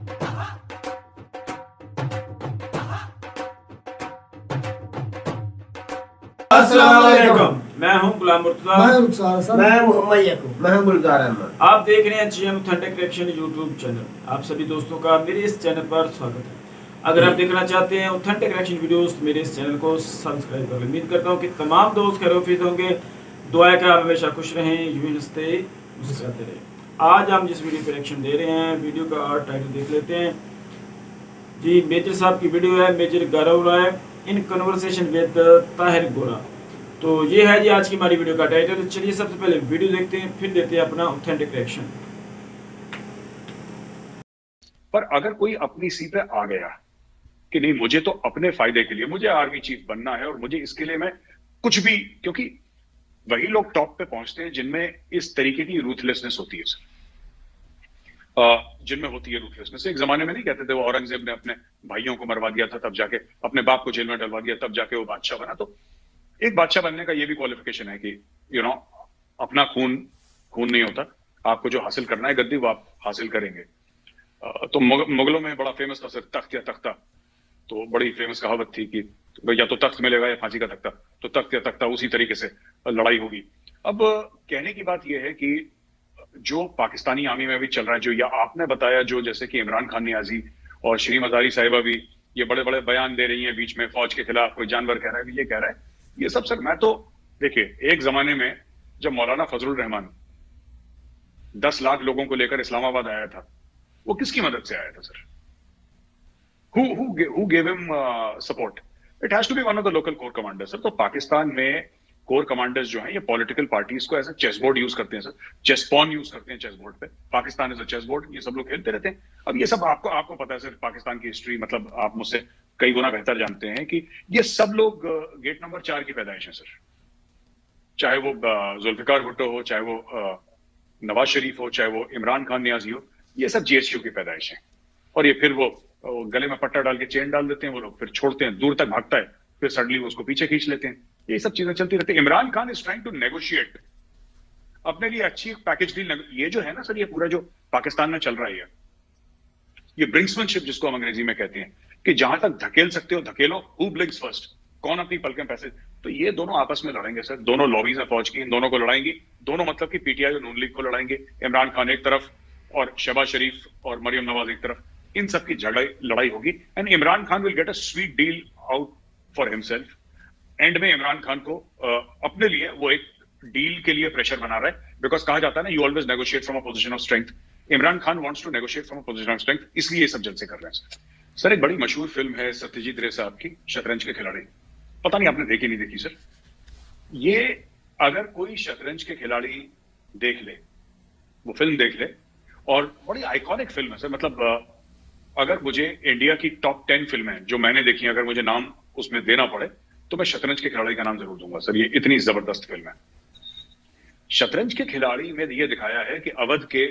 अस्सलाम वालेकुम। मैं हूं गुलाम मुर्तजा। मैं मोहम्मद याकूब। मैं गुलजार अहमद। आप देख रहे हैं GM authentic reaction YouTube channel. आप सभी दोस्तों का मेरे इस चैनल पर स्वागत है। अगर आप देखना चाहते हैं ऑथेंटिक रिएक्शन वीडियोस तो मेरे इस चैनल को सब्सक्राइब करें। उम्मीद करता हूं कि तमाम दोस्त खैरियत होंगे। दुआ है कि आप हमेशा खुश रहें, यूं ही हंसते मुस्कुराते रहें। आज हम जिस वीडियो पर रिएक्शन दे रहे हैं, वीडियो का टाइटल देख लेते हैं जी। मेजर साहब की वीडियो है, major Gaurav Rai in conversation with Tahir Gora. तो ये है जी आज की हमारी वीडियो का टाइटल। चलिए सबसे पहले वीडियो देखते हैं, फिर देते हैं अपना ऑथेंटिक रिएक्शन। पर अगर कोई अपनी सी पे आ गया कि नहीं, मुझे तो अपने फायदे के लिए मुझे आर्मी चीफ बनना है और मुझे इसके लिए मैं कुछ भी, क्योंकि वही लोग टॉप पे पहुंचते हैं जिनमें इस तरीके की रूथलेसनेस होती है सर। जिनमें होती है रूथलेसनेस। एक जमाने में नहीं कहते थे वो औरंगजेब ने अपने भाइयों को मरवा दिया था, तब जाके अपने बाप को जेल में डलवा दिया, तब जाके वो बादशाह बना। तो एक बादशाह बनने का ये भी क्वालिफिकेशन है कि अपना खून खून नहीं होता, आपको जो हासिल करना है गद्दी वो आप हासिल करेंगे। तो मुगलों में बड़ा फेमस था सर, तख्त या तख्ता। तो बड़ी फेमस कहावत थी कि या तो तख्त मिलेगा या फांसी का तख्ता। तो तख्त या तख्ता, उसी तरीके से लड़ाई होगी। अब कहने की बात यह है कि जो पाकिस्तानी आर्मी में भी चल रहा है, जो या आपने बताया, जो जैसे कि इमरान खान नियाजी और श्री मजारी साहिबा भी ये बड़े बड़े बयान दे रही हैं बीच में, फौज के खिलाफ कोई जानवर कह रहा है, ये कह रहा है, ये सब सर। मैं तो देखिए, एक जमाने में जब मौलाना फजलुर रहमान 10 लाख लोगों को लेकर इस्लामाबाद आया था, वो किसकी मदद से आया था sir? Who gave him support? It has to be one of the local core commanders sir. तो पाकिस्तान में कोर कमांडर्स जो हैं ये पॉलिटिकल पार्टीज को ऐसा चेस बोर्ड यूज करते हैं सर, चेस पॉन यूज करते हैं चेस बोर्ड पे। Pakistan is a chess board, ये सब लोग खेलते रहते हैं। अब ये सब आपको पता है सर, पाकिस्तान की हिस्ट्री, मतलब आप मुझसे कई गुना बेहतर जानते हैं कि ये सब लोग गेट नंबर 4 की पैदाइश है सर। चाहे वो जुल्फिकार भुट्टो हो, चाहे वो नवाज शरीफ हो, चाहे वो इमरान खान नियाजी हो, ये सब जीएचक्यू की पैदाइश है। और ये फिर वो गले में पट्टा डाल के चेन डाल देते हैं वो लोग, फिर छोड़ते हैं, दूर तक भागता है, फिर सडनली उसको पीछे खींच लेते हैं। ये सब चीजें चलती रहती है। Imran Khan is trying to negotiate अपने लिए अच्छी पैकेज डील। ये जो है ना सर, ये पूरा जो पाकिस्तान में चल रहा है, ये ब्रिंक्समैनशिप जिसको हम अंग्रेजी में कहते हैं, कि जहां तक धकेल सकते हो धकेलो, हु ब्लिंक्स फर्स्ट, कौन अपनी पलकें पैसे। तो ये दोनों आपस में लड़ेंगे सर, दोनों लॉबीज हैं फौज की, इन दोनों को लड़ाएंगी। दोनों मतलब कि पीटीआई और नून लीग को लड़ाएंगे। इमरान खान एक तरफ और शहबाज शरीफ और मरियम नवाज एक तरफ, इन सब की लड़ाई होगी। And Imran Khan will get a sweet deal out for himself. And में इमरान खान को अपने लिए वो एक डील के लिए प्रेशर बना रहा है, बिकॉज कहा जाता है ना, you always negotiate from a position of strength. Imran Khan wants to negotiate from a position of strength, इसलिए ये सब जलसे कर रहे हैं सर। एक बड़ी मशहूर फिल्म है सत्यजीत रे साहब की, शतरंज के खिलाड़ी। पता नहीं आपने देखी नहीं देखी सर। ये अगर कोई शतरंज के खिलाड़ी देख ले, वो फिल्म देख ले, और बड़ी आइकॉनिक फिल्म है सर। मतलब अगर मुझे इंडिया की टॉप 10 फिल्में जो मैंने देखी, अगर मुझे नाम उसमें देना पड़े तो मैं शतरंज के खिलाड़ी का नाम जरूर दूंगा सर। ये इतनी जबरदस्त फिल्म है। शतरंज के खिलाड़ी में ये दिखाया है कि अवध के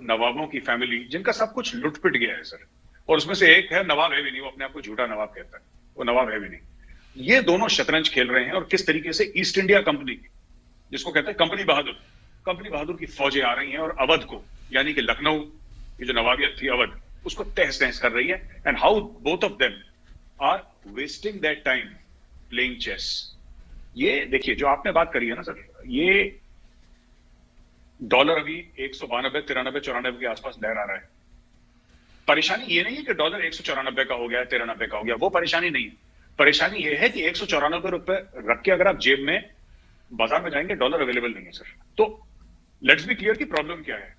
नवाबों की फैमिली, जिनका सब कुछ लुट पिट गया है सर, और उसमें से एक है नवाब है भी नहीं, वो अपने आप को झूठा नवाब कहता है, वो नवाब है भी नहीं। ये दोनों शतरंज खेल रहे हैं, और किस तरीके से ईस्ट इंडिया कंपनी, जिसको कहते हैं कंपनी बहादुर की फौजें आ रही हैं और अवध को, यानी कि लखनऊ की जो नवाबियत थी अवध, उसको तहस नहस कर रही है। And how both of them are wasting that time playing chess. ये देखिए, जो आपने बात करी है ना सर, ये डॉलर अभी 192, 93, 94 के आसपास लहरा रहा है। परेशानी ये नहीं है कि डॉलर 194 का हो गया, 93 का हो गया, वो परेशानी नहीं है। परेशानी ये है कि 194 रुपए रख के अगर आप जेब में बाजार में जाएंगे, डॉलर अवेलेबल नहीं है सर। तो लेट्स बी क्लियर कि प्रॉब्लम क्या है।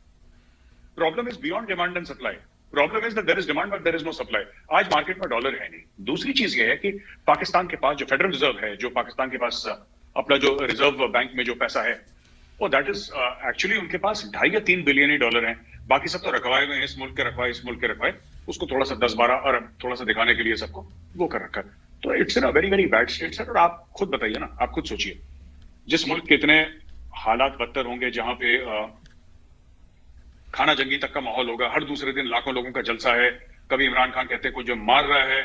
Problem is beyond demand and supply. Problem is that there is demand but there is no supply. आज मार्केट में डॉलर है नहीं। दूसरी चीज ये है कि पाकिस्तान के पास जो फेडरल रिजर्व है, जो पाकिस्तान के पास अपना जो रिजर्व बैंक में जो पैसा है, वो दैट इज एक्चुअली उनके पास 2.5 या 3 बिलियन ही डॉलर है। बाकी सब तो रखवाए हुए हैं, इस मुल्क के रखवाए, इस मुल्क के रखवाए, उसको थोड़ा सा 10-12 अरब थोड़ा सा दिखाने के लिए सबको वो कर रखा है। तो it's in a very very bad state sir. और आप खुद बताइए ना, आप खुद सोचिए, जिस मुल्क के इतने हालात बदतर होंगे, जहां पे खाना जंगी तक का माहौल होगा, हर दूसरे दिन लाखों लोगों का जलसा है। कभी इमरान खान कहते हैं कोई जो मार रहा है,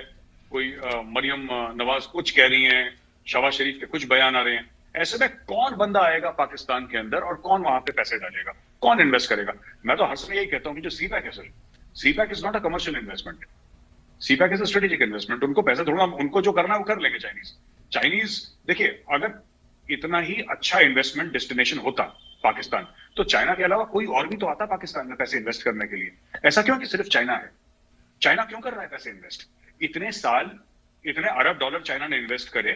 कोई मरियम नवाज कुछ कह रही हैं, शहबाज शरीफ के कुछ बयान आ रहे हैं। ऐसे में कौन बंदा आएगा पाकिस्तान के अंदर और कौन वहां पे पैसे डालेगा, कौन इन्वेस्ट करेगा? मैं तो हर समय यही कहता हूं कि जो सीपैक है sir, CPEC is not a commercial investment, CPEC is a strategic investment. उनको पैसा थोड़ा, उनको जो करना है वो कर लेंगे चाइनीज। देखिए, अगर इतना ही अच्छा इन्वेस्टमेंट डेस्टिनेशन होता पाकिस्तान, तो चाइना के अलावा कोई और भी तो आता पाकिस्तान में पैसे इन्वेस्ट करने के लिए। ऐसा क्यों कि सिर्फ चाइना है? चाइना क्यों कर रहा है पैसे इन्वेस्ट? इतने साल, इतने अरब डॉलर चाइना ने इन्वेस्ट करे।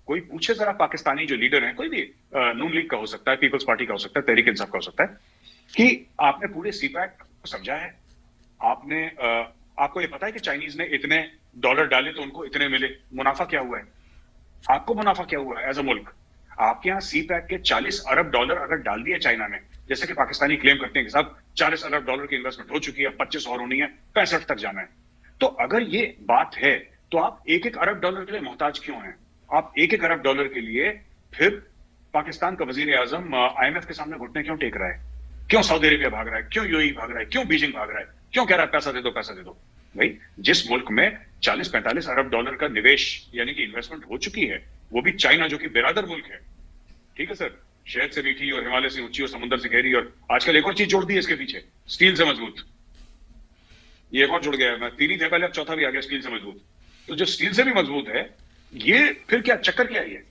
कोई पूछे जरा पाकिस्तानी जो लीडर हैं, कोई भी नून लीग का हो सकता है, पीपल्स पार्टी का हो सकता है, तहरीक इंसाफ का हो सकता है, कि आपने पूरे सीपैक को समझा है? आपने आपको ये पता है कि चाइनीज ने इतने डॉलर डाले तो उनको इतने मिले? मुनाफा क्या हुआ है? आपको मुनाफा क्या हुआ है एज अ मुल्क? आपके यहाँ सीपैक के 40 अरब डॉलर अगर डाल दिए चाइना ने, जैसे कि पाकिस्तानी क्लेम करते हैं कि साहब 40 अरब डॉलर की इन्वेस्टमेंट हो चुकी है, 25 और होनी है, 65 तक जाना है, तो अगर ये बात है तो आप एक एक अरब डॉलर के लिए मोहताज क्यों हैं? आप एक एक अरब डॉलर के लिए फिर पाकिस्तान का वजीर आजम IMF के सामने घुटने क्यों टेक रहा है? क्यों सऊदी अरेबिया भाग रहा है? क्यों यूएई भाग रहा है? क्यों बीजिंग भाग रहा है? क्यों कह रहा है पैसा दे दो, पैसा दे दो? भाई, जिस मुल्क में 40-45 अरब डॉलर का निवेश यानी कि इन्वेस्टमेंट हो चुकी है, वो भी चाइना जो कि बिरादर मुल्क है, ठीक है सर, शहद से मीठी और हिमालय से ऊंची और समुद्र से गहरी, और आजकल एक और चीज जोड़ दी है इसके पीछे, स्टील से मजबूत। ये एक और जुड़ गया है, मैं 3 ही थे पहले, अब चौथा भी आ गया, स्टील से मजबूत। तो जो स्टील से भी मजबूत है, ये फिर क्या चक्कर क्या है?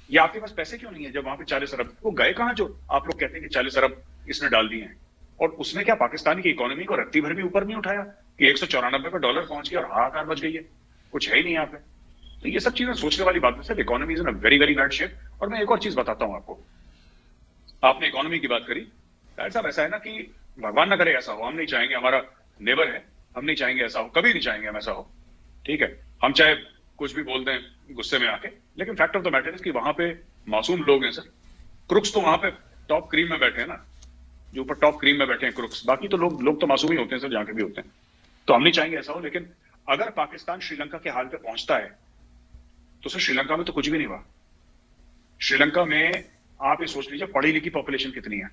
ये आपके पास पैसे क्यों नहीं है? जब वहां पे 40 अरब, वो गए कहां जो आप लोग कहते हैं कि 40 अरब इसने डाल दिए हैं? और उसने क्या पाकिस्तान की इकोनॉमी को रत्ती भर भी ऊपर नहीं उठाया कि 194 पे डॉलर पहुंच गया और हाहाकार मच गई है? कुछ है ही नहीं यहाँ पे। तो ये सब चीजें सोचने वाली बात है sir. Economy is in a very very bad shape. और मैं एक और चीज बताता हूं आपको, आपने इकोनॉमी की बात करी, डॉक्टर साहब ऐसा है ना कि भगवान ना करे ऐसा हो, हम नहीं चाहेंगे, हमारा नेबर है, हम नहीं चाहेंगे ऐसा हो, कभी नहीं चाहेंगे हम ऐसा हो, ठीक है? हम चाहे कुछ भी बोल दें गुस्से में आके, लेकिन fact of the matter is कि वहां पे मासूम लोग हैं सर। क्रुक्स तो वहां पे टॉप क्रीम में बैठे हैं ना, जो ऊपर टॉप क्रीम में बैठे हैं क्रुक्स, बाकी तो लोग तो मासूम ही होते हैं सर, जहां के भी होते हैं। तो हम नहीं चाहेंगे ऐसा हो, लेकिन अगर पाकिस्तान श्रीलंका के हाल पे पहुंचता है तो सर श्रीलंका में तो कुछ भी नहीं हुआ। श्रीलंका में आप ये सोच लीजिए पढ़ी लिखी पॉपुलेशन कितनी है।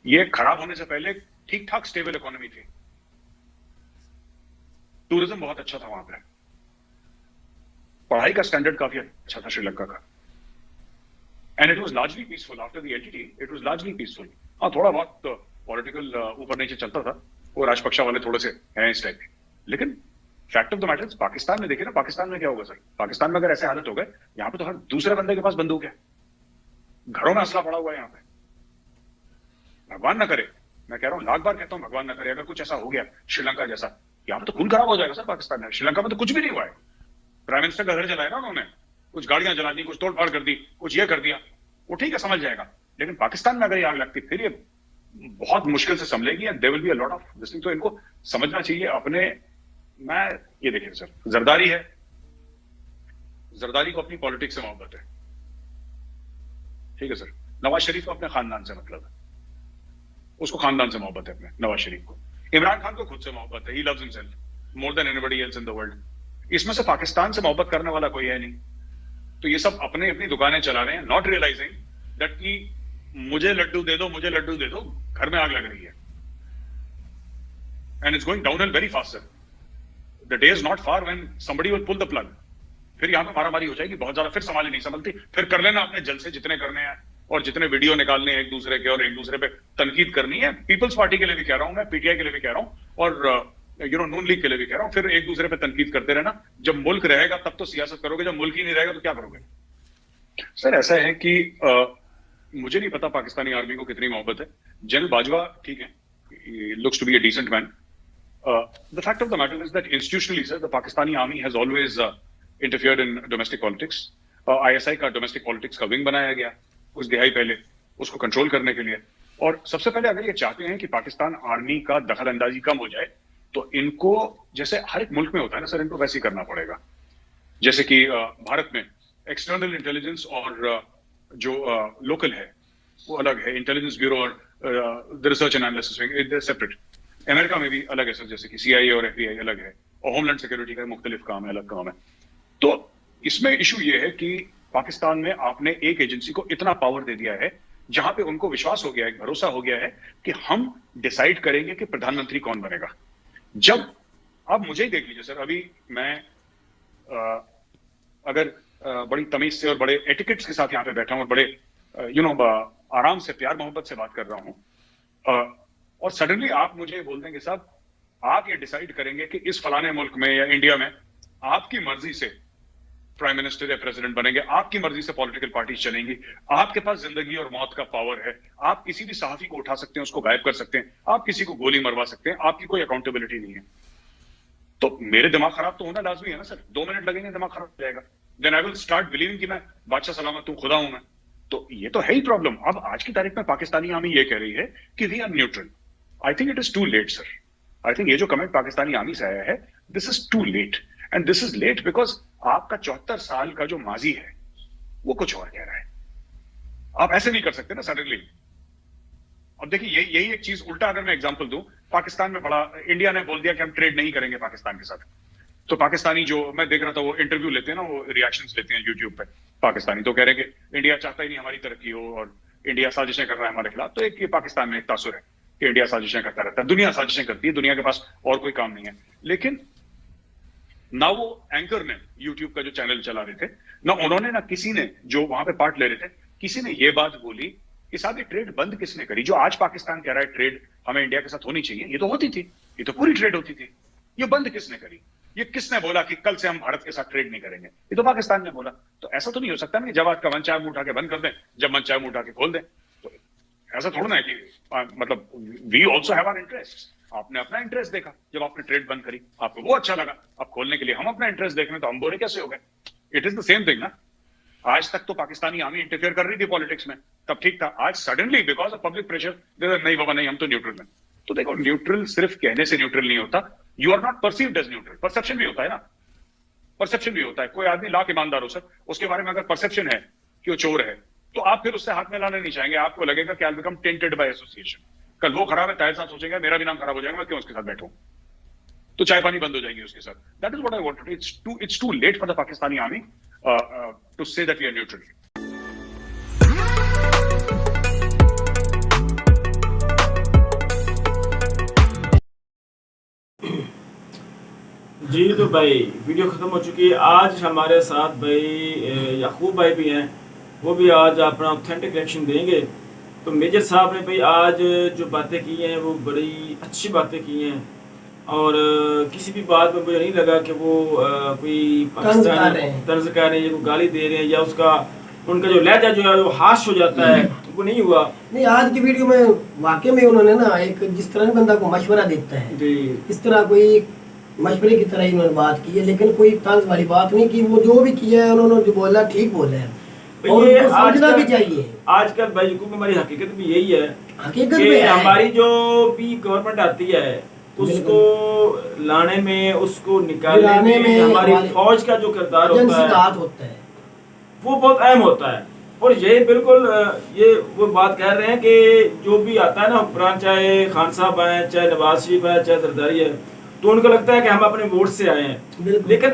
ये खराब होने से पहले ठीक ठाक स्टेबल इकोनॉमी थी, टूरिज्म बहुत अच्छा था वहां पे, पढ़ाई का स्टैंडर्ड काफी अच्छा था श्रीलंका का, and it was largely peaceful after the LTT, it was largely peaceful. हाँ, थोड़ा बहुत पॉलिटिकल ऊपर नीचे चलता था, वो राजपक्षा वाले थोड़े से हैं इस टाइप के, लेकिन fact of the matter Pakistan में देखिए ना, पाकिस्तान में क्या होगा सर? पाकिस्तान में अगर ऐसे हालत हो गए, यहाँ पे तो हर दूसरे बंदे के पास बंदूक है, घरों में असला पड़ा हुआ है यहाँ पे। भगवान ना करे, मैं कह रहा हूं, लाख बार कहता हूं भगवान ना करे, अगर कुछ ऐसा हो गया श्रीलंका जैसा, यहाँ पे तो खून खराब हो जाएगा सर पाकिस्तान में। श्रीलंका में तो कुछ भी नहीं हुआ है, प्राइम मिनिस्टर का घर जलाया ना उन्होंने, कुछ गाड़ियां जला दी, कुछ तोड़फाड़ कर दी, कुछ ये कर दिया, वो ठीक है समझ जाएगा, लेकिन पाकिस्तान में अगर ये आग लगती फिर ये बहुत मुश्किल से संभलेगी, and there will be a lot of this thing. तो इनको समझना चाहिए अपने, मैं ये देखिए सर, जरदारी है, जरदारी को अपनी पॉलिटिक्स से मोहब्बत है, ठीक है सर। नवाज शरीफ को अपने खानदान से मतलब है, उसको खानदान से मोहब्बत है अपने नवाज शरीफ को। इमरान खान को खुद से मोहब्बत है, he loves himself more than anybody else in the world. इसमें से पाकिस्तान से मोहब्बत करने वाला कोई है नहीं। तो ये सब अपने अपनी दुकानें चला रहे हैं, नॉट रियलाइजिंग दैट कि मुझे लड्डू दे दो, मुझे लड्डू दे दो, घर में आग लग रही है, and it's going downhill very fast sir. The day is not far when somebody will pull the plug. फिर यहां पे मारामारी हो जाएगी बहुत ज्यादा, फिर संभाली नहीं संभलती, फिर कर लेना अपने जलसे जितने करने हैं और जितने वीडियो निकालने हैं एक दूसरे के और एक दूसरे पे तनकीद करनी है। पीपल्स पार्टी के लिए भी कह रहा हूं मैं, पीटीआई के लिए भी कह रहा हूं, और नून लीग के लिए भी कह रहा हूं, फिर एक दूसरे पे तनकीद करते रहना। जब मुल्क रहेगा तब तो सियासत करोगे, जब मुल्क ही नहीं रहेगा तो क्या करोगे? सर ऐसा है कि मुझे नहीं पता पाकिस्तानी आर्मी को कितनी मोहब्बत है। जनरल बाजवा ठीक है, looks to be a decent man. The fact of the matter is that institutionally sir the Pakistani army has always interfered in domestic politics. ISI का डोमेस्टिक पॉलिटिक्स का विंग बनाया गया कुछ दिहाई पहले, उसको कंट्रोल करने के लिए। और सबसे पहले अगर ये चाहते हैं कि पाकिस्तान आर्मी का दखल अंदाजी कम हो जाए, तो इनको जैसे हर एक मुल्क में होता है ना सर, इनको वैसे ही करना पड़ेगा। जैसे कि भारत में एक्सटर्नल इंटेलिजेंस और जो लोकल है वो अलग है, इंटेलिजेंस ब्यूरो और the research and analysis wing separate. America में भी अलग है सर, जैसे कि CIA और FBI अलग है, और होमलैंड सिक्योरिटी का मुख्तलिफ काम है, अलग काम है। तो इसमें इशू ये है कि पाकिस्तान में आपने एक एजेंसी को इतना पावर दे दिया है जहां पे उनको विश्वास हो गया है, भरोसा हो गया है कि हम डिसाइड करेंगे कि प्रधानमंत्री कौन बनेगा। जब आप मुझे ही देख लीजिए सर, अभी मैं अगर बड़ी तमीज से और बड़े एटिकेट्स के साथ यहाँ पे बैठा हूं और बड़े आराम से प्यार मोहब्बत से बात कर रहा हूं, और सडनली आप मुझे बोल देंगे साहब आप ये डिसाइड करेंगे कि इस फलाने मुल्क में या इंडिया में आपकी मर्जी से प्राइम मिनिस्टर या प्रेसिडेंट बनेंगे, आपकी मर्जी से पॉलिटिकल पार्टीज चलेंगी, आपके पास जिंदगी और मौत का पावर है, आप किसी भी सहाफी को उठा सकते हैं, उसको गायब कर सकते हैं, आप किसी को गोली मरवा सकते हैं, आपकी कोई अकाउंटेबिलिटी नहीं है। तो मेरे दिमाग खराब तो होना लाजमी है ना सर, 2 मिनट लगेंगे दिमाग खराब हो जाएगा, then I will start believing कि मैं बादशाह सलामत हूं, खुदा हूं मैं। तो ये तो है ही प्रॉब्लम। अब आज की तारीख में पाकिस्तानी आर्मी ये कह रही है कि we are neutral. I think it is too late sir. I think ये जो कमेंट पाकिस्तानी आर्मी से आया है, this is too late, and this is late because आपका 74 साल का जो माजी है वो कुछ और कह रहा है। आप ऐसे नहीं कर सकते ना सडनली। अब देखिए यही एक चीज उल्टा अगर मैं एग्जांपल दूं, पाकिस्तान में बड़ा इंडिया ने बोल दिया कि हम ट्रेड नहीं करेंगे पाकिस्तान के साथ, तो पाकिस्तानी जो मैं देख रहा था वो इंटरव्यू लेते हैं ना, वो रिएक्शंस लेते हैं यूट्यूब पे पाकिस्तानी, तो कह रहे हैं कि इंडिया चाहता ही नहीं हमारी तरक्की हो और इंडिया साजिशें कर रहा है हमारे खिलाफ। तो एक ये पाकिस्तान में एक तासुर है कि इंडिया साजिशें करता रहता है, दुनिया साजिशें करती है, दुनिया के पास और कोई काम नहीं है। लेकिन ना वो एंकर ने यूट्यूब का जो चैनल चला रहे थे, ना उन्होंने, ना किसी ने जो वहां पे पार्ट ले रहे थे, किसी ने ये बात बोली कि साहब ये ट्रेड बंद किसने करी? जो आज पाकिस्तान कह रहा है ट्रेड हमें इंडिया के साथ होनी चाहिए, ये तो होती थी, ये तो पूरी ट्रेड होती थी, ये बंद किसने करी? ये किसने बोला कि कल से हम भारत के साथ ट्रेड नहीं करेंगे? ये तो पाकिस्तान ने बोला। तो ऐसा तो नहीं हो सकता ना कि जब आज का मन चाहे मुंह उठा के बंद कर दें, जब मन चाहे मुंह उठा के खोल दें। तो ऐसा थोड़ा ना है कि मतलब we also have our interest. आपने अपना इंटरेस्ट देखा जब आपने ट्रेड बंद करी, आपको वो अच्छा लगा, अब खोलने के लिए हम अपना इंटरेस्ट देख रहे हैं, तो हम बोले कैसे हो गए? It is the same thing ना। आज तक तो पाकिस्तानी आर्मी इंटरफेयर कर रही थी पॉलिटिक्स में, तब ठीक था। आज suddenly because of public pressure नहीं बाबा नहीं, हम तो न्यूट्रल हैं। तो देखो न्यूट्रल सिर्फ कहने से न्यूट्रल नहीं होता, you are not perceived as neutral. Perception भी होता है ना, परसेप्शन भी होता है। कोई आदमी लाख ईमानदार हो सर, उसके बारे में अगर परसेप्शन है कि वो चोर है, तो आप फिर उससे हाथ में लाना नहीं चाहेंगे। आपको लगेगा कि I become tainted by association. कल वो खराब है, ताहिर साहब सोचेगा मेरा भी नाम खराब हो जाएगा, मैं क्यों उसके साथ बैठूं? तो चाय पानी बंद हो जाएगी उसके साथ। That is what I wanted. It's too late for the Pakistani army to say that we are neutral. जी तो भाई वीडियो ख़त्म हो चुकी है। आज हमारे साथ भाई याकूब भाई भी हैं, वो भी आज अपना ऑथेंटिक रिएक्शन देंगे। तो मेजर साहब ने भाई आज जो बातें की हैं वो बड़ी अच्छी बातें की हैं, और किसी भी बात में मुझे नहीं लगा कि वो कोई पाकिस्तानी तर्ज कर रहे हैं या कोई गाली दे रहे हैं, या उसका उनका जो लहजा जो है वो हाश हो जाता है, वो नहीं हुआ। नहीं, आज की वीडियो में वाकई में उन्होंने ना एक जिस तरह बंदा को मशवरा देता है जी, इस तरह कोई मशवरे की तरह ही उन्होंने बात की है, लेकिन कोई तर्ज वाली बात नहीं की। वो जो भी किया है उन्होंने जो बोला ठीक बोला है, और ये उनको समझना भी चाहिए। आजकल भाई हुकूम हमारी हकीकत भी यही है, हकीकत कि में हमारी जो भी गवर्नमेंट आती है उसको लाने में, उसको निकालने में हमारी फौज का जो किरदार होता है वो बहुत अहम होता है। और ये बिल्कुल ये वो बात कह रहे हैं कि जो भी आता है ना हुक्मरान, चाहे खान साहब आए, चाहे नवाज शरीफ आए, चाहे जरदारी है, तो उनको लगता है कि हम अपने वोट से आए हैं। लेकिन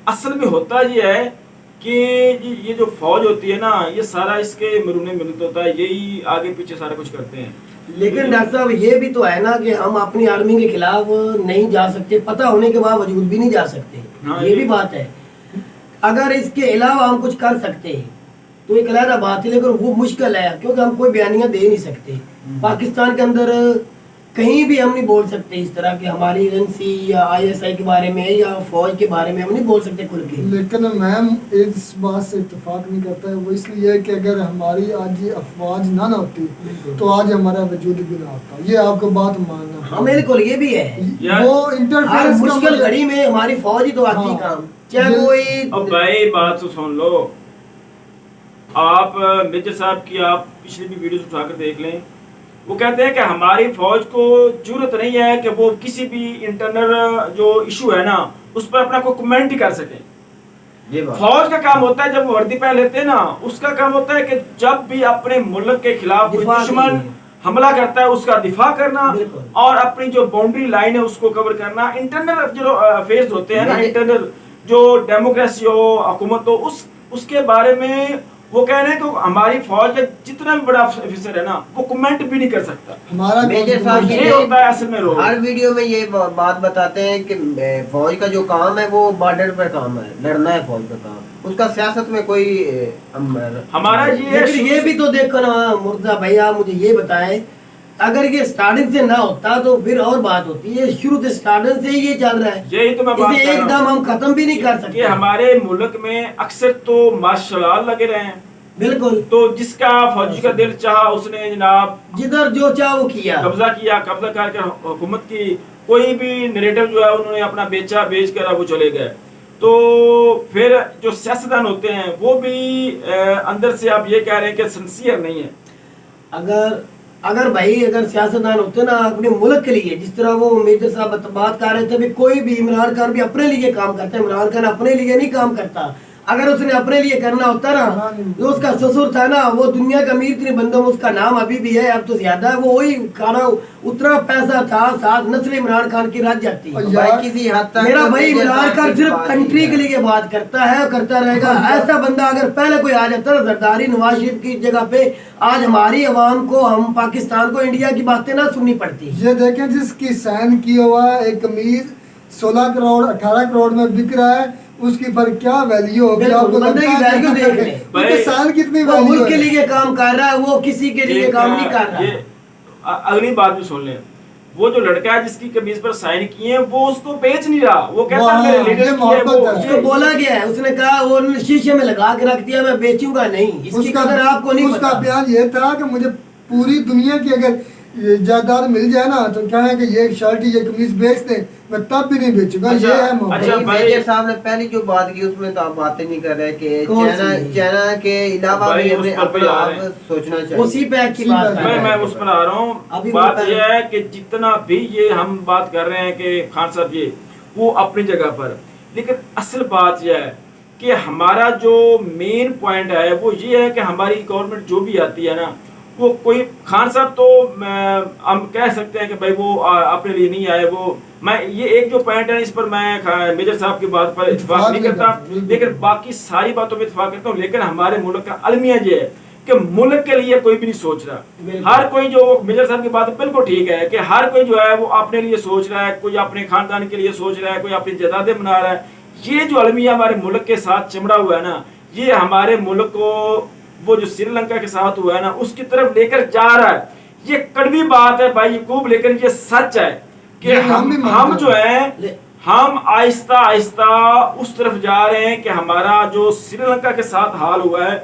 असल में होता ये है कि ये जो फौज होती है ना, ये सारा इसके मरूने मिलत होता है, यही आगे पीछे सारा कुछ करते हैं। लेकिन डॉक्टर साहब ये भी तो है ना कि हम अपनी आर्मी के खिलाफ नहीं जा सकते, पता होने के बावजूद भी नहीं जा सकते। हाँ, ये भी बात है। अगर इसके अलावा हम कुछ कर सकते हैं तो एक अलग बात है, लेकिन वो मुश्किल है क्योंकि हम कोई बयानियां दे नहीं सकते। पाकिस्तान के अंदर कहीं भी हम नहीं बोल सकते इस तरह के हमारी एजेंसी या ISI के बारे में या फौज के बारे में हम नहीं बोल सकते खुल के। लेकिन मैम इस बात से इत्तेफाक नहीं करता है, वो इसलिए कि अगर हमारी आज ये अफवाज ना होती तो आज हमारा वजूद भी ना होता। ये आपको बात मानना। हाँ बिल्कुल, ये भी है। वो इंटरफेरेंस मुश्किल घड़ी में हमारी फौज ही तो आती हाँ, काम, चाहे कोई। अब भाई बात तो सुन लो आप, मेजर साहब की आप पिछली भी वीडियो उठाकर देख लें। वो कहते हैं कि हमारी फौज को जरूरत नहीं है कि वो किसी भी इंटरनल जो इशू है ना उस पर अपना कोई कमेंट ही कर सके। फौज का काम होता है, जब वो वर्दी पहन लेते हैं ना, उसका काम होता है कि जब भी अपने मुल्क के खिलाफ कोई दुश्मन हमला करता है उसका दिफा करना और अपनी जो बाउंड्री लाइन है उसको कवर करना। इंटरनल जो अफेयर्स होते हैं ना, इंटरनल जो डेमोक्रेसी हो, हुकूमत हो, उसके बारे में वो कह रहे हैं कि हमारी फौज का जितना भी बड़ा ऑफिसर है ना वो कमेंट भी नहीं कर सकता। हमारा मेजर साहब ये होता है असल में रोल। हर वीडियो में ये बात बताते हैं कि फौज का जो काम है वो बॉर्डर पर काम है, लड़ना है फौज का काम, उसका सियासत में कोई हमारा ये भी तो देखो ना मुर्जा भैया, मुझे ये बताएं अगर ये स्टार्टिंग से ना होता तो फिर और बात होती है, शुरू से स्टार्टिंग से ही ये चल रहा है, यही तो मैं बात इसे कर रहा एकदम हूँ हम खत्म भी नहीं कर कि सकते। हमारे मुल्क में अक्सर तो मार्शल लॉ लगे रहे हैं, बिल्कुल, तो जिसका फौजी का दिल चाहा उसने जनाब जिधर जो चाह वो किया। कब्जा किया, कब्जा करके हुकूमत की कोई भी नैरेटिव जो है उन्होंने अपना बेचा, बेच कर वो चले गए। तो फिर जो सियासतदान होते हैं वो भी अंदर से आप ये कह रहे हैं कि सिंसियर नहीं है। अगर अगर भाई अगर सियासतदान होते ना अपने मुल्क के लिए, जिस तरह वो मेजर साहब बात कर रहे थे भी कोई भी, इमरान खान भी अपने लिए काम करता है, इमरान खान अपने लिए नहीं काम करता। अगर उसने अपने लिए करना होता ना, जो उसका ससुर था ना वो दुनिया का अमीर तरीन बंदा में उसका नाम अभी भी है, अब तो ज्यादा है, वो वही खाना उतना पैसा था, साथ नस्ल इमरान खान की रह जाती है। भाई किसी हद तक मेरा तो भाई मेजर इमरान साहब खान की सिर्फ बात कंट्री ही के है। लिए बात करता है और करता रहेगा। ऐसा बंदा अगर पहले कोई आ जाता ना जरदारी नवाज शरीफ की जगह पे, आज हमारी अवाम को, हम पाकिस्तान को इंडिया की बातें ना सुननी पड़ती। ये देखें जिसकी साइन किया हुआ एक कमीज 16 करोड़ 18 करोड़ में बिक रहा है, उसकी पर क्या वैल्यू होगी? बिल्कुल, आपको बंदे की लगता है? वैल्यू देख ले। उसके साइन कितनी वो वैल्यू मुल्क के है? लिए काम कर रहा है, वो किसी के लिए काम नहीं कर रहा। ये अगली बात भी सुन लें, वो जो लड़का है जिसकी कमीज पर साइन किए हैं वो उसको बेच नहीं रहा, वो कहता है मेरे वाह, लीडर ये की है, मोहब्बत वो है। उसको बोला गया है, उसने कहा वो उन्होंने शीशे में लगा के रख दिया, मैं बेचूंगा नहीं। इसकी कदर आपको नहीं उसका पता। बयान ये था कि मुझे पूरी दुनिया की अगर ये जायदाद मिल जाए ना तो क्या है कि ये शर्ट ये कमीज बेच दे, मैं तब भी नहीं बेचूंगा। अच्छा, ये है मोहब्बत। अच्छा, भाई भाई- मेजर साहब ने पहली जो बात की उसमें तो आप बातें नहीं कर रहे कि कौन चाइना सी? चाइना के अलावा भाई, भी उस हमें पर भी अपना आ आप रहे हैं। सोचना उसी चाहिए। पैक की उसी बात पैक। कर रहे मैं हैं। उस पर आ रहा हूँ। अभी बात वो यह है कि जितना भी ये हम बात कर रहे हैं कि खान साहब ये वो अपनी जगह पर, लेकिन असल बात यह है कि हमारा जो मेन पॉइंट है वो ये है कि हमारी गवर्नमेंट जो भी आती है ना, वो कोई खान साहब तो हम कह सकते हैं कि भाई वो अपने लिए नहीं आए। वो मैं ये एक जो पॉइंट है इस पर मैं मेजर साहब की बात पर इत्तेफाक नहीं करता, लेकिन बाकी सारी बातों में इत्तेफाक करता हूँ। लेकिन हमारे मुल्क का अलमिया ये है कि मुल्क के लिए कोई भी नहीं सोच रहा। हर कोई जो मेजर साहब की बात बिल्कुल ठीक है कि हर कोई जो है वो अपने लिए सोच रहा है, कोई अपने खानदान के लिए सोच रहा है, कोई अपनी जायदादें बना रहा है। ये जो अलमिया हमारे मुल्क के साथ चिमड़ा हुआ है ना, ये हमारे मुल्क को वो जो श्रीलंका के साथ हुआ है ना उसकी तरफ लेकर जा रहा है। ये कड़वी बात है भाई यकूब, लेकिन ये सच है कि ये हम भी मानते हम हैं। जो है हम आहिस्ता आहिस्ता उस तरफ जा रहे हैं कि हमारा जो श्रीलंका के साथ हाल हुआ है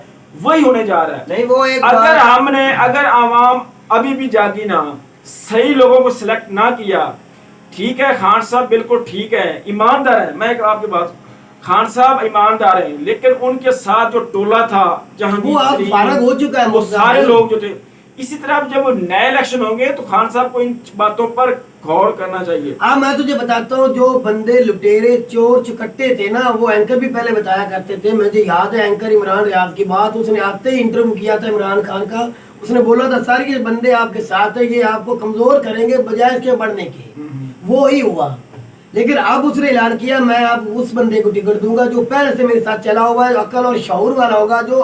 वही होने जा रहा है। नहीं वो एक अगर आवाम अभी भी जागी ना, सही लोगों को सिलेक्ट ना किया, ठीक है खान साहब बिल्कुल ठीक है, ईमानदार है, मैं एक आपकी बात, खान साहब ईमानदार हैं, लेकिन उनके साथ जो टोला था जहांगीर वो अब फारग हो चुका है, वो मुद्दा सारे नहीं। लोग जो थे। इसी तरह अब जब नए इलेक्शन होंगे तो खान साहब को इन बातों पर गौर करना चाहिए। अब मैं तुझे बताता हूँ, जो बंदे लुटेरे चोर चुकट्टे थे ना, वो एंकर भी पहले बताया करते थे। मुझे याद है एंकर इमरान रियाज की बात, उसने आते ही इंटरव्यू किया था इमरान खान का, उसने बोला था सारे ये बंदे आपके साथ है, ये आपको कमजोर करेंगे बजाय इसके बढ़ने के। वो ही हुआ। लेकिन अब उसने ऐलान किया मैं अब उस बंदे को टिकट दूंगा जो पहले से मेरे साथ चला हुआ है, अकल और शऊर वाला होगा, जो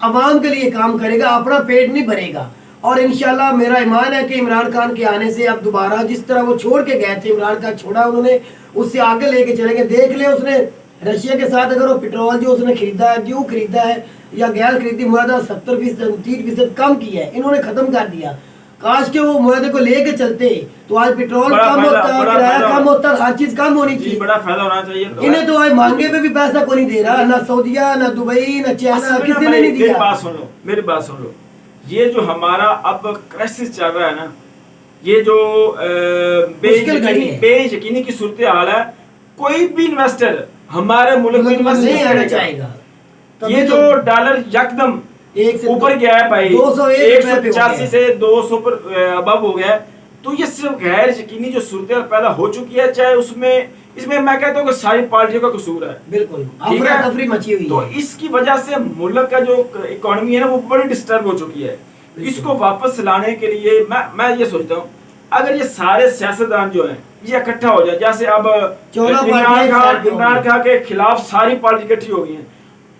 अवाम के लिए काम करेगा, अपना पेट नहीं भरेगा। और इंशाल्लाह मेरा ईमान है कि इमरान खान के आने से अब दोबारा जिस तरह वो छोड़ के गए थे, इमरान खान छोड़ा उन्होंने, उससे आगे लेके चलेंगे। देख ले उसने रशिया के साथ अगर वो पेट्रोल जो उसने खरीदा है, क्यों खरीदा है, या गैस खरीदी, मुआदा 70% 30% कम किया है, इन्होंने खत्म कर दिया। काश के वो मुआदे को लेके चलते तो आज पेट्रोल कम होता, किराया कम होता, हर चीज कम होनी चाहिए, बड़ा फायदा होना चाहिए। इन्हें तो आज मांगे पे भी पैसा को नहीं दे रहा, ना सऊदिया, ना दुबई, ना चाइना, किसी ने नहीं दिया। बात सुन लो, मेरी बात सुन लो, ये जो हमारा अब क्राइसिस चल रहा है ना, ये जो बेयकीनी की सूरत हाल है, कोई भी इन्वेस्टर हमारे मुल्क में इन्वेस्ट नहीं आना चाहेगा। ये जो डॉलर यकदम ऊपर गया है भाई, 185 से 200 पर अबव हो गया है, तो ये सिर्फ गैर यकीनी जो सूरत पैदा हो चुकी है, चाहे उसमें इसमें मैं कहता हूँ कि सारी पार्टियों का कसूर है। बिल्कुल ठीक है, अफरा-तफरी मची हुई तो है। इसकी वजह से मुल्क का जो इकोनॉमी है ना वो बड़ी डिस्टर्ब हो चुकी है। इसको वापस लाने के लिए मैं ये सोचता हूँ अगर ये सारे सियासतदान जो हैं ये इकट्ठा हो जाए, जैसे अब इमरान खान के खिलाफ सारी पार्टी इकट्ठी हो गई है,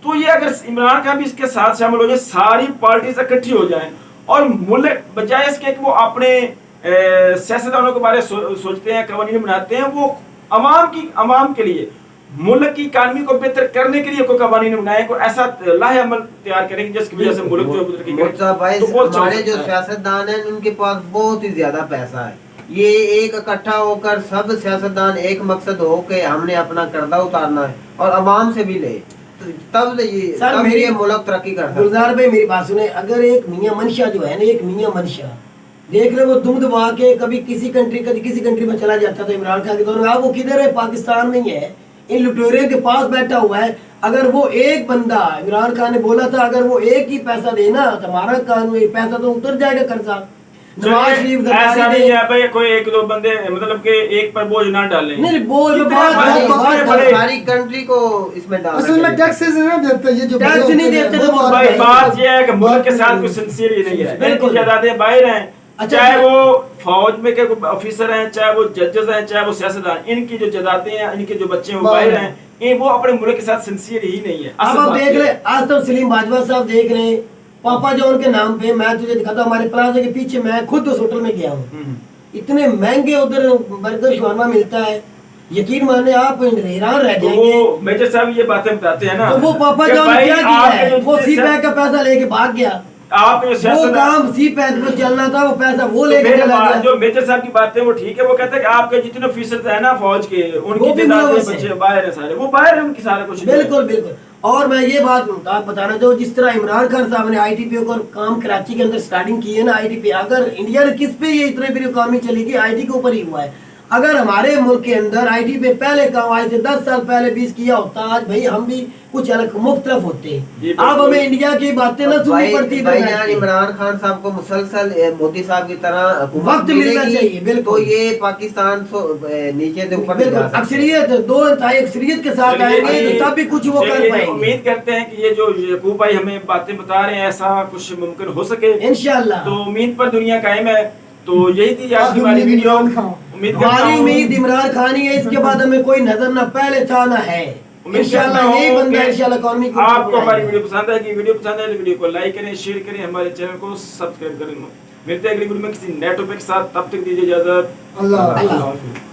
तो ये अगर इमरान खान भी इसके साथ शामिल हो जाए, सारी पार्टी इकट्ठी हो जाए और मुल्क बजाय इसके कि वो अपने सियासतदानों के बारे में सोचते हैं, कवानीन बनाते हैं, वो अवाम के लिए मुल्क की इकानमी को बेहतर करने के लिए कोई कवानीन बनाए, कोई ऐसा लाहे अमल तैयार करेंगे जिसकी वजह से मुल्क जो तरक्की करे। मुर्तजा भाई, तो बहुत अच्छा हमारे हो जो सकता है। सियासतदान हैं उनके पास बहुत ही ज्यादा पैसा है। ये एक इकट्ठा होकर सब सियासतदान एक मकसद हो के हमने अपना कर्जा उतारना है और अवाम से भी ले, तो तब सर, तब मेरी- ये मुल्क तरक्की कर सकता है। गुलजार भाई मेरी बात सुने, अगर एक मियां मनशा जो है ना, एक मियां मनशा देख ले, वो दुम दबा के कभी किसी कंट्री में चला जाता था इमरान खान के दौर में, अब वो किधर है? पाकिस्तान में ही है, इन लुटेरे के पास बैठा हुआ है। अगर वो एक बंदा, इमरान खान ने बोला था अगर वो एक ही पैसा देना तो हमारा कानून पैसा तो उतर जाएगा कर्जा। नवाज शरीफ ऐसा जरदारी नहीं ने- है भाई, कोई एक दो बंदे मतलब के एक पर बोझ ना डालें। नहीं बोल कितने बात बड़े- बात- कितने बात- बड़े- सारी कंट्री को इसमें डालना असल में चाहिए। टैक्सेस नहीं देते, ये जो टैक्स बड़े नहीं होते हैं, देते वो तो बात भाई है। बात यह है कि मुल्क के बात साथ नहीं कोई है। सिंसियर ही नहीं है। बिल्कुल। इनकी जायदादें बाहर हैं, अच्छा, चाहे अच्छा। वो फौज में के ऑफिसर हैं, चाहे वो जजेस हैं, चाहे वो सियासतदान, इनकी जो जायदादें हैं, इनके जो बच्चे हैं वो बाहर बाहर हैं। हैं, ये वो अपने मुल्क के साथ सिंसियर ही नहीं है। अब असल आप बात देख ये ले, है। आज तो सलीम बाजवा साहब देख रहे हैं, पापा जॉन के नाम पे मैं तुझे दिखाता हूं, हमारे प्लाजा के पीछे मैं खुद उस होटल में गया हूँ, इतने महंगे उधर बर्गर शवारमा मिलता है, यकीन माने आप हैरान रह तो जाएंगे। वो मेजर साहब ये बातें बताते हैं ना, तो वो पापा कि जॉन भाई क्या किया आपके है? जो वो सी जितने पैक का पैसा लेके भाग गया, आप जो वो सियासतदान- काम सी पैक में चलना था, वो पैसा वो तो लेके मेरे चला बात- गया। जो मेजर साहब की बातें वो ठीक है, वो कहते हैं कि आपके जितने ऑफिसर है ना फौज के, वो उनकी भी जायदादें मुलव्वस बच्चे हैं। बाहर है, सारे वो बाहर है, उनकी सारा कुछ नहीं है। बिल्कुल बिल्कुल। और मैं ये बात आप बताना चाहूँ, जिस तरह इमरान खान साहब ने आईटीपी को काम कराची के अंदर स्टार्टिंग की है ना, आईटीपी, अगर इंडिया ने किस पे ये इतने बड़ी इकॉनमी चलेगी, आईटी के ऊपर ही हुआ है। अगर हमारे मुल्क के अंदर आईटी पे पहले काम आज से 10 साल पहले 20 किया होता, आज भाई हम भी कुछ अलग मुख्तलिफ होते। जी, अब बिल्कुल। हमें इंडिया की बातें ना सुननी भाई पड़ती भाई इंटरनेट यार, पे। इमरान खान साहब को मुसलसल मोदी साहब की तरह हुकूमत वक्त मिलना मिलेगी, चाहिए, बिल्कुल। तो ये पाकिस्तान नीचे से ऊपर नहीं बिल्कुल जा सकते। अक्सरियत, दो इंतहाई अक्सरियत के साथ चलिए, आएंगे तो तब भी कुछ वो कर चलिए, पाएंगे उम्मीद करते हैं कि ये जो यकूब भाई हमें बातें बता रहे हैं ऐसा कुछ मुमकिन हो सके, इंशाल्लाह। तो उम्मीद पर दुनिया कायम है। तो यही थी आज की हमारी उम्मीद वीडियो। इमरान खान। उम्मीद करता हमारी हूँ उम्मीद इमरान खान ही है, इसके बाद हमें कोई नजर ना पहले था ना है। उम्मीद इंशाल्लाह करता यही हूँ बंदा कि इंशाल्लाह इकॉनमी को आपको हमारी बढ़ाएगा। वीडियो पसंद आएगी। वीडियो पसंद आए तो वीडियो को लाइक करें, शेयर करें, हमारे चैनल को सब्सक्राइब करें। मिलते हैं अगली वीडियो में किसी नए टॉपिक के साथ, तब तक दीजिए इजाजत। अल्लाह अल्लाह। हाफिज़।